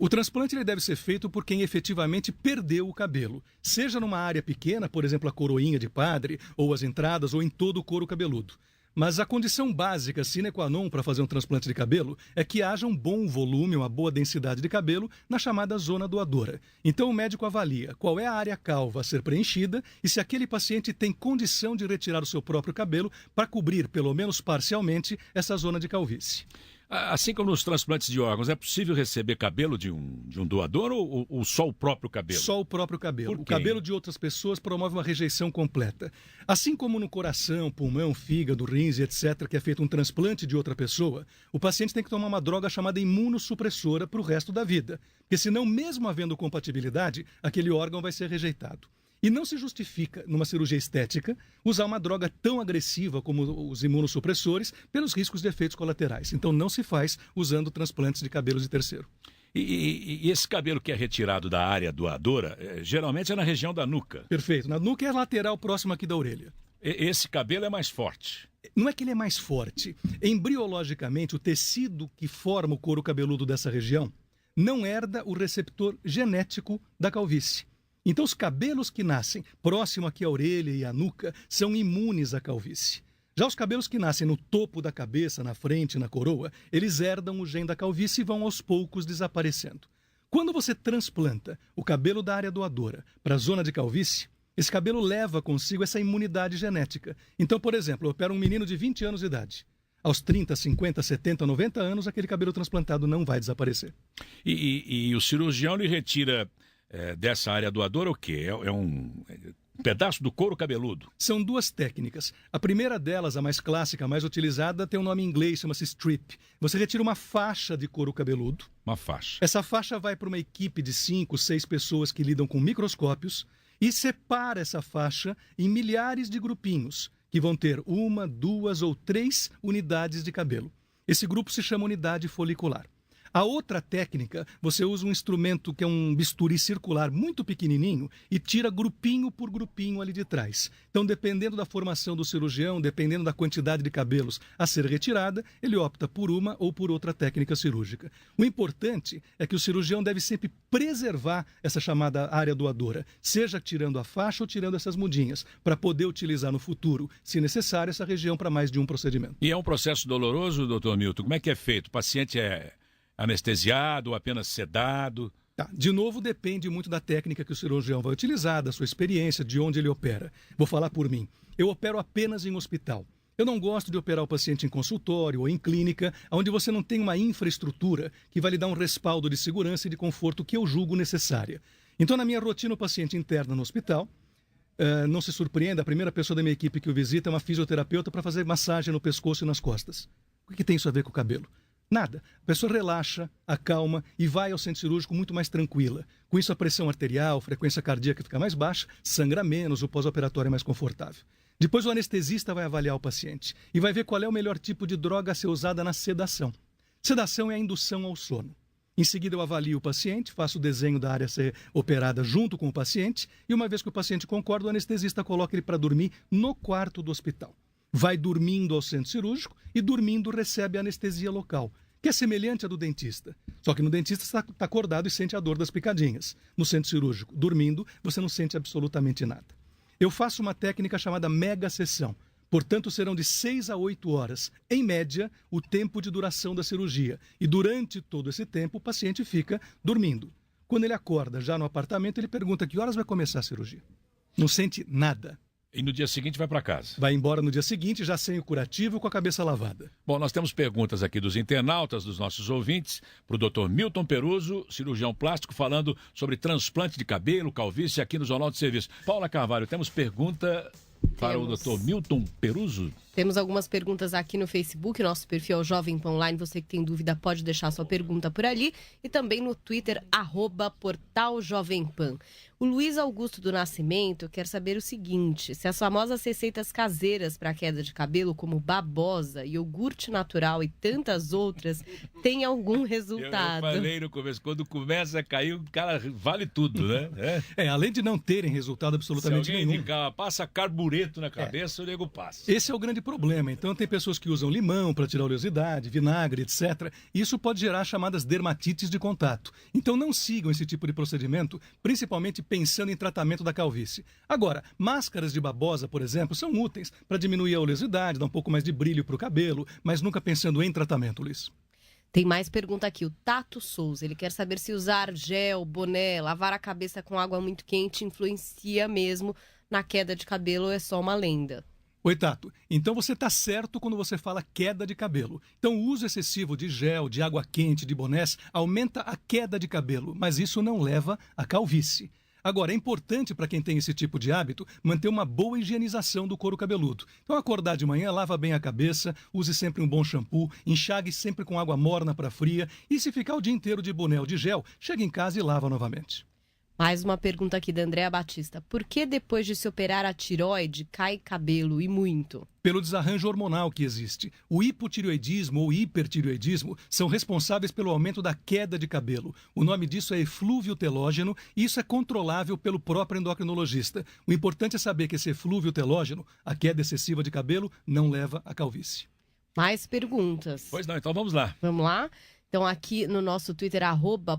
O transplante ele deve ser feito por quem efetivamente perdeu o cabelo, seja numa área pequena, por exemplo, a coroinha de padre, ou as entradas, ou em todo o couro cabeludo. Mas a condição básica, sine qua non, para fazer um transplante de cabelo é que haja um bom volume, uma boa densidade de cabelo na chamada zona doadora. Então o médico avalia qual é a área calva a ser preenchida e se aquele paciente tem condição de retirar o seu próprio cabelo para cobrir, pelo menos parcialmente, essa zona de calvície. Assim como nos transplantes de órgãos, é possível receber cabelo de um doador ou só o próprio cabelo? Só o próprio cabelo. Por O quê? cabelo de outras pessoas promove uma rejeição completa. Assim como no coração, pulmão, fígado, rins, etc., que é feito um transplante de outra pessoa, o paciente tem que tomar uma droga chamada imunossupressora para o resto da vida. Porque senão, mesmo havendo compatibilidade, aquele órgão vai ser rejeitado. E não se justifica, numa cirurgia estética, usar uma droga tão agressiva como os imunossupressores pelos riscos de efeitos colaterais. Então não se faz usando transplantes de cabelos de terceiro. E esse cabelo que é retirado da área doadora, geralmente é na região da nuca. Perfeito. Na nuca é a lateral próxima aqui da orelha. Esse cabelo é mais forte. Não é que ele é mais forte. Embriologicamente, o tecido que forma o couro cabeludo dessa região não herda o receptor genético da calvície. Então, os cabelos que nascem próximo aqui à orelha e à nuca são imunes à calvície. Já os cabelos que nascem no topo da cabeça, na frente, na coroa, eles herdam o gene da calvície e vão aos poucos desaparecendo. Quando você transplanta o cabelo da área doadora para a zona de calvície, esse cabelo leva consigo essa imunidade genética. Então, por exemplo, eu opero um menino de 20 anos de idade. Aos 30, 50, 70, 90 anos, aquele cabelo transplantado não vai desaparecer. E o cirurgião lhe retira dessa área doadora o quê? É um pedaço do couro cabeludo? São duas técnicas. A primeira delas, a mais clássica, a mais utilizada, tem um nome em inglês, chama-se strip. Você retira uma faixa de couro cabeludo. Uma faixa. Essa faixa vai para uma equipe de 5, 6 pessoas que lidam com microscópios e separa essa faixa em milhares de grupinhos, que vão ter 1, 2 ou 3 unidades de cabelo. Esse grupo se chama unidade folicular. A outra técnica, você usa um instrumento que é um bisturi circular muito pequenininho e tira grupinho por grupinho ali de trás. Então, dependendo da formação do cirurgião, dependendo da quantidade de cabelos a ser retirada, ele opta por uma ou por outra técnica cirúrgica. O importante é que o cirurgião deve sempre preservar essa chamada área doadora, seja tirando a faixa ou tirando essas mudinhas, para poder utilizar no futuro, se necessário, essa região para mais de um procedimento. E é um processo doloroso, doutor Milton? Como é que é feito? O paciente é anestesiado ou apenas sedado? Tá. De novo, depende muito da técnica que o cirurgião vai utilizar, da sua experiência, de onde ele opera. Vou falar por mim. Eu opero apenas em hospital. Eu não gosto de operar o paciente em consultório ou em clínica, onde você não tem uma infraestrutura que vai lhe dar um respaldo de segurança e de conforto que eu julgo necessária. Então, na minha rotina, o paciente interna no hospital, não se surpreenda, a primeira pessoa da minha equipe que o visita é uma fisioterapeuta para fazer massagem no pescoço e nas costas. O que tem isso a ver com o cabelo? Nada. A pessoa relaxa, acalma e vai ao centro cirúrgico muito mais tranquila. Com isso, a pressão arterial, a frequência cardíaca fica mais baixa, sangra menos, o pós-operatório é mais confortável. Depois, o anestesista vai avaliar o paciente e vai ver qual é o melhor tipo de droga a ser usada na sedação. Sedação é a indução ao sono. Em seguida, eu avalio o paciente, faço o desenho da área a ser operada junto com o paciente e, uma vez que o paciente concorda, o anestesista coloca ele para dormir no quarto do hospital. Vai dormindo ao centro cirúrgico e dormindo recebe a anestesia local, que é semelhante à do dentista. Só que no dentista você está acordado e sente a dor das picadinhas. No centro cirúrgico, dormindo, você não sente absolutamente nada. Eu faço uma técnica chamada mega sessão. Portanto, serão de 6 a 8 horas, em média, o tempo de duração da cirurgia. E durante todo esse tempo, o paciente fica dormindo. Quando ele acorda já no apartamento, ele pergunta que horas vai começar a cirurgia. Não sente nada. E no dia seguinte vai para casa? Vai embora no dia seguinte, já sem o curativo, com a cabeça lavada. Bom, nós temos perguntas aqui dos internautas, dos nossos ouvintes, para o doutor Milton Peruso, cirurgião plástico, falando sobre transplante de cabelo, calvície, aqui no Jornal de Serviço. Paula Carvalho, temos pergunta para o doutor Milton Peruso? Temos algumas perguntas aqui no Facebook, nosso perfil é o Jovem Pan Online. Você que tem dúvida pode deixar sua pergunta por ali. E também no Twitter, @portaljovempan. O Luiz Augusto do Nascimento quer saber o seguinte: se as famosas receitas caseiras para queda de cabelo, como babosa, iogurte natural e tantas outras, têm algum resultado? Eu falei no começo, quando começa a cair, o cara vale tudo, né? Além de não terem resultado absolutamente Se alguém nenhum. indicar, passa carbureto na cabeça, o nego passa. Esse é o grande grande problema. Então, tem pessoas que usam limão para tirar a oleosidade, vinagre, etc. Isso pode gerar chamadas dermatites de contato. Então, não sigam esse tipo de procedimento, principalmente pensando em tratamento da calvície. Agora, máscaras de babosa, por exemplo, são úteis para diminuir a oleosidade, dar um pouco mais de brilho para o cabelo, mas nunca pensando em tratamento, Luiz. Tem mais pergunta aqui. O Tato Souza, ele quer saber se usar gel, boné, lavar a cabeça com água muito quente influencia mesmo na queda de cabelo ou é só uma lenda? Oi, Tato. Então você está certo quando você fala queda de cabelo. Então o uso excessivo de gel, de água quente, de bonés, aumenta a queda de cabelo, mas isso não leva à calvície. Agora, é importante para quem tem esse tipo de hábito manter uma boa higienização do couro cabeludo. Então, acordar de manhã, lava bem a cabeça, use sempre um bom shampoo, enxague sempre com água morna para fria e se ficar o dia inteiro de boné ou de gel, chega em casa e lava novamente. Mais uma pergunta aqui da Andréa Batista. Por que depois de se operar a tireoide cai cabelo e muito? Pelo desarranjo hormonal que existe. O hipotireoidismo ou hipertireoidismo são responsáveis pelo aumento da queda de cabelo. O nome disso é eflúvio telógeno e isso é controlável pelo próprio endocrinologista. O importante é saber que esse eflúvio telógeno, a queda excessiva de cabelo, não leva à calvície. Mais perguntas. Pois não, então vamos lá. Vamos lá? Então aqui no nosso Twitter,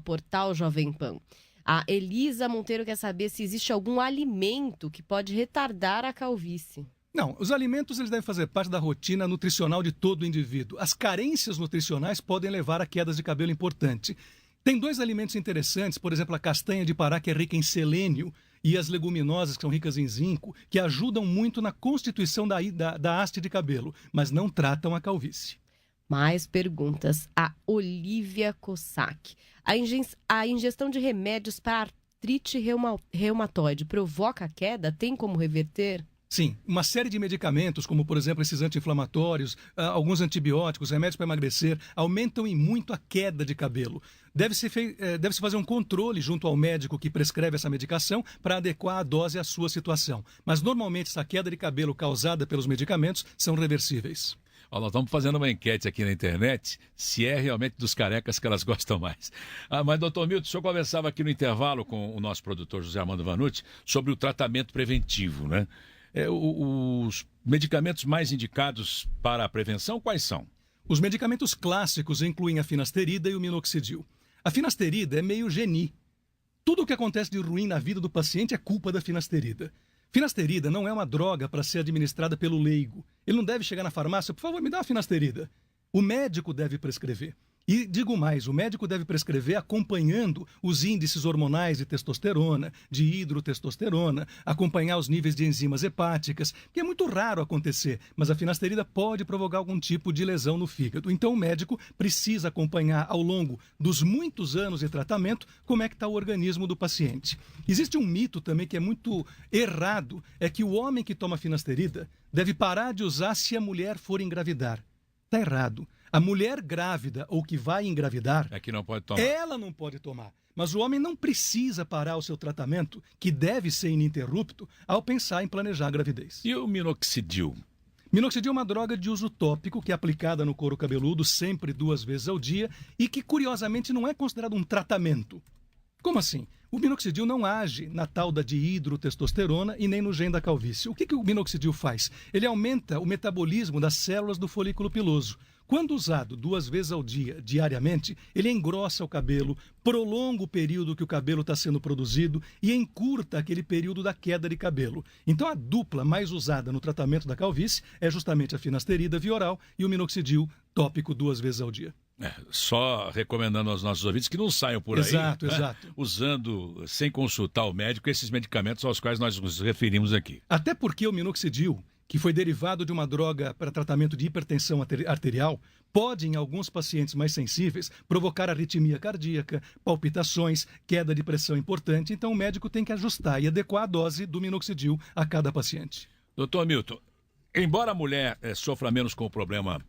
@portaljovempan. A Elisa Monteiro quer saber se existe algum alimento que pode retardar a calvície. Não, os alimentos eles devem fazer parte da rotina nutricional de todo o indivíduo. As carências nutricionais podem levar a quedas de cabelo importante. Tem 2 alimentos interessantes, por exemplo, a castanha de Pará, que é rica em selênio, e as leguminosas, que são ricas em zinco, que ajudam muito na constituição da haste de cabelo, mas não tratam a calvície. Mais perguntas. A Olivia Cossack. A ingestão de remédios para artrite reumatoide provoca queda? Tem como reverter? Sim, uma série de medicamentos, como por exemplo esses anti-inflamatórios, alguns antibióticos, remédios para emagrecer, aumentam em muito a queda de cabelo. Deve-se fazer um controle junto ao médico que prescreve essa medicação para adequar a dose à sua situação. Mas normalmente essa queda de cabelo causada pelos medicamentos são reversíveis. Nós estamos fazendo uma enquete aqui na internet se é realmente dos carecas que elas gostam mais. Mas, doutor Milton, o senhor conversava aqui no intervalo com o nosso produtor José Armando Vanucci sobre o tratamento preventivo, né? Os medicamentos mais indicados para a prevenção, quais são? Os medicamentos clássicos incluem a finasterida e o minoxidil. A finasterida é meio geni. Tudo o que acontece de ruim na vida do paciente é culpa da finasterida. Finasterida não é uma droga para ser administrada pelo leigo. Ele não deve chegar na farmácia, por favor, me dá uma finasterida. O médico deve prescrever. E digo mais, o médico deve prescrever acompanhando os índices hormonais de testosterona, de hidrotestosterona, acompanhar os níveis de enzimas hepáticas, que é muito raro acontecer, mas a finasterida pode provocar algum tipo de lesão no fígado. Então o médico precisa acompanhar ao longo dos muitos anos de tratamento como é que está o organismo do paciente. Existe um mito também que é muito errado, é que o homem que toma finasterida deve parar de usar se a mulher for engravidar. Está errado. A mulher grávida ou que vai engravidar, É que não pode tomar. ela não pode tomar. Mas o homem não precisa parar o seu tratamento, que deve ser ininterrupto, ao pensar em planejar a gravidez. E o minoxidil? Minoxidil é uma droga de uso tópico que é aplicada no couro cabeludo sempre 2 vezes ao dia e que, curiosamente, não é considerado um tratamento. Como assim? O minoxidil não age na tal da dihidrotestosterona e nem no gene da calvície. O que o minoxidil faz? Ele aumenta o metabolismo das células do folículo piloso. Quando usado 2 vezes ao dia, diariamente, ele engrossa o cabelo, prolonga o período que o cabelo está sendo produzido e encurta aquele período da queda de cabelo. Então a dupla mais usada no tratamento da calvície é justamente a finasterida via oral e o minoxidil tópico 2 vezes ao dia. Só recomendando aos nossos ouvintes que não saiam por aí Exato. usando, sem consultar o médico, esses medicamentos aos quais nós nos referimos aqui. Até porque o minoxidil, que foi derivado de uma droga para tratamento de hipertensão arterial, pode, em alguns pacientes mais sensíveis, provocar arritmia cardíaca, palpitações, queda de pressão importante. Então o médico tem que ajustar e adequar a dose do minoxidil a cada paciente. Doutor Milton, embora a mulher sofra menos com o problema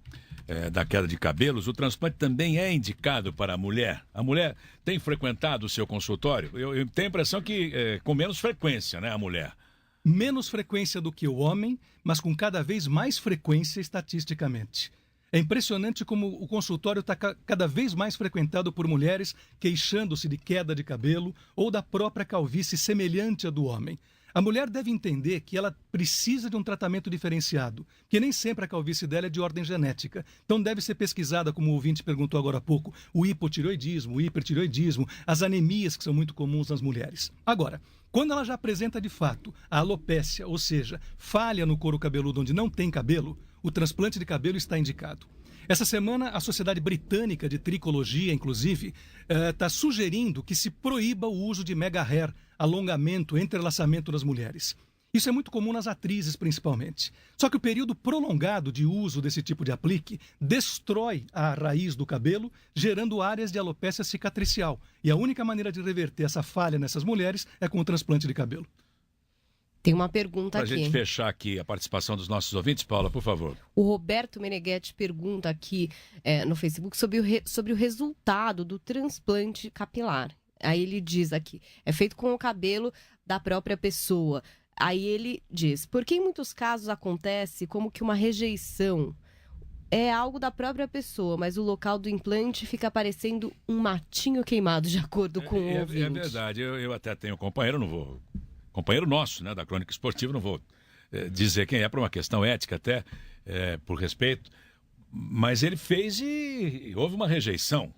da queda de cabelos, o transplante também é indicado para a mulher. A mulher tem frequentado o seu consultório? Eu tenho a impressão que com menos frequência, né, a mulher? Menos frequência do que o homem, mas com cada vez mais frequência estatisticamente. É impressionante como o consultório está cada vez mais frequentado por mulheres queixando-se de queda de cabelo ou da própria calvície semelhante à do homem. A mulher deve entender que ela precisa de um tratamento diferenciado, que nem sempre a calvície dela é de ordem genética. Então deve ser pesquisada, como o ouvinte perguntou agora há pouco, o hipotireoidismo, o hipertireoidismo, as anemias que são muito comuns nas mulheres. Agora, quando ela já apresenta de fato a alopécia, ou seja, falha no couro cabeludo onde não tem cabelo, o transplante de cabelo está indicado. Essa semana, a Sociedade Britânica de Tricologia, inclusive, está sugerindo que se proíba o uso de mega hair, alongamento, entrelaçamento das mulheres. Isso é muito comum nas atrizes, principalmente. Só que o período prolongado de uso desse tipo de aplique destrói a raiz do cabelo, gerando áreas de alopécia cicatricial. E a única maneira de reverter essa falha nessas mulheres é com o transplante de cabelo. Tem uma pergunta aqui. Para a gente fechar aqui a participação dos nossos ouvintes, Paula, por favor. O Roberto Meneghetti pergunta aqui no Facebook sobre o resultado do transplante capilar. Aí ele diz aqui, é feito com o cabelo da própria pessoa. Aí ele diz, porque em muitos casos acontece como que uma rejeição é algo da própria pessoa, mas o local do implante fica parecendo um matinho queimado, de acordo com o ouvinte. É verdade, eu até tenho um companheiro, não vou... Companheiro nosso, né, da Crônica Esportiva, não vou dizer quem é, por uma questão ética até, por respeito, mas ele fez e houve uma rejeição.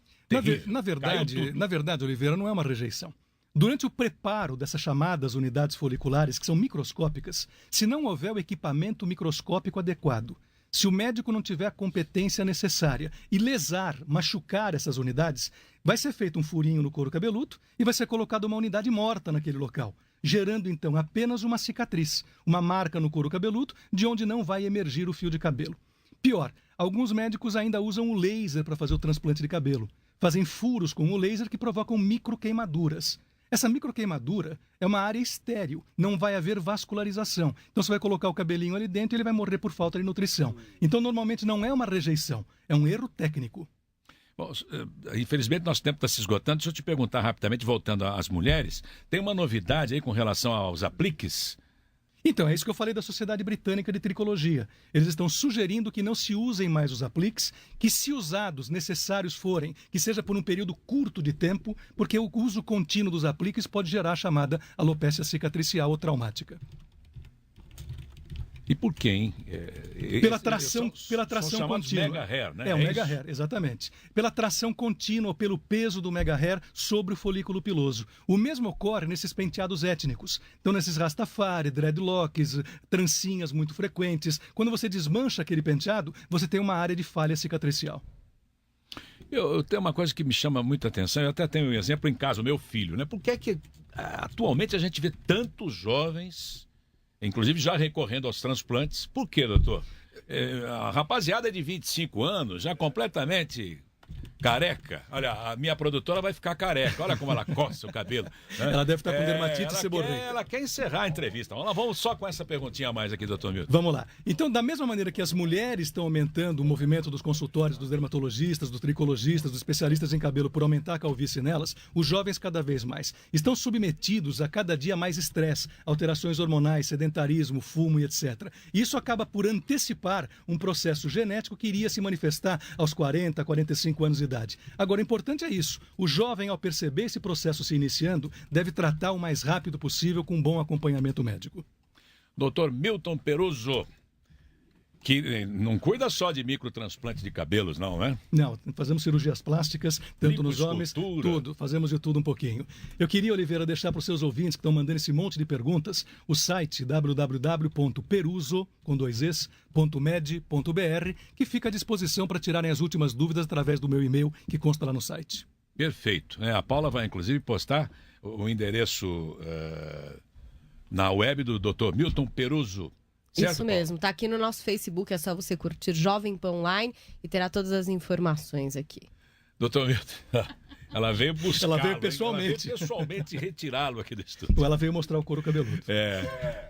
Na verdade, Oliveira, não é uma rejeição. Durante o preparo dessas chamadas unidades foliculares, que são microscópicas, se não houver o equipamento microscópico adequado, se o médico não tiver a competência necessária e lesar, machucar essas unidades, vai ser feito um furinho no couro cabeludo e vai ser colocada uma unidade morta naquele local, gerando então apenas uma cicatriz, uma marca no couro cabeludo, de onde não vai emergir o fio de cabelo. Pior, alguns médicos ainda usam o laser para fazer o transplante de cabelo. Fazem furos com o laser que provocam microqueimaduras. Essa microqueimadura é uma área estéril, não vai haver vascularização. Então você vai colocar o cabelinho ali dentro e ele vai morrer por falta de nutrição. Então normalmente não é uma rejeição, é um erro técnico. Bom, infelizmente nosso tempo está se esgotando. Deixa eu te perguntar rapidamente, voltando às mulheres, tem uma novidade aí com relação aos apliques? Então, é isso que eu falei da Sociedade Britânica de Tricologia. Eles estão sugerindo que não se usem mais os apliques, que se usados necessários forem, que seja por um período curto de tempo, porque o uso contínuo dos apliques pode gerar a chamada alopécia cicatricial ou traumática. E por quê, hein? Pela tração contínua. Mega hair, né? É um mega hair, exatamente. Pela tração contínua, pelo peso do mega hair sobre o folículo piloso. O mesmo ocorre nesses penteados étnicos. Então, nesses rastafari, dreadlocks, trancinhas muito frequentes. Quando você desmancha aquele penteado, você tem uma área de falha cicatricial. Eu tenho uma coisa que me chama muita atenção, eu até tenho um exemplo em casa, o meu filho, né? Por que é que atualmente a gente vê tantos jovens, inclusive já recorrendo aos transplantes? Por quê, doutor? A rapaziada é de 25 anos, já completamente careca. Olha, a minha produtora vai ficar careca. Olha como ela coça o cabelo. Né? Ela deve estar com dermatite seborreica. Ela quer encerrar a entrevista. Vamos só com essa perguntinha a mais aqui, doutor Milton. Vamos lá. Então, da mesma maneira que as mulheres estão aumentando o movimento dos consultórios, dos dermatologistas, dos tricologistas, dos especialistas em cabelo por aumentar a calvície nelas, os jovens cada vez mais estão submetidos a cada dia mais estresse, alterações hormonais, sedentarismo, fumo e etc. Isso acaba por antecipar um processo genético que iria se manifestar aos 40, 45 anos de idade. Agora, o importante é isso. O jovem, ao perceber esse processo se iniciando, deve tratar o mais rápido possível com um bom acompanhamento médico. Doutor Milton Peruso, que não cuida só de microtransplante de cabelos, não, né? Não, fazemos cirurgias plásticas, tanto nos homens, tudo, fazemos de tudo um pouquinho. Eu queria, Oliveira, deixar para os seus ouvintes que estão mandando esse monte de perguntas, o site www.peruso.med.br, que fica à disposição para tirarem as últimas dúvidas através do meu e-mail, que consta lá no site. Perfeito. A Paula vai, inclusive, postar o endereço na web do Dr. Milton Peruso. Certo, isso mesmo, está aqui no nosso Facebook, é só você curtir Jovem Pan Online e terá todas as informações aqui. Doutor Milton, ela veio buscar. Ela veio pessoalmente. Ela veio pessoalmente retirá-lo aqui do estúdio. Ou ela veio mostrar o couro cabeludo.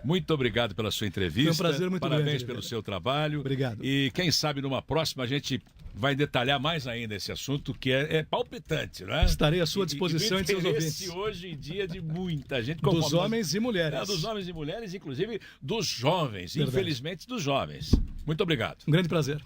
Muito obrigado pela sua entrevista. Foi um prazer muito grande. Parabéns pelo seu trabalho. Obrigado. E quem sabe numa próxima a gente vai detalhar mais ainda esse assunto, que é palpitante, não é? Estarei à sua disposição e de seus ouvintes. Hoje em dia de muita gente. Dos homens e mulheres. Dos homens e mulheres, inclusive dos jovens. Verdade. Infelizmente dos jovens. Muito obrigado. Um grande prazer.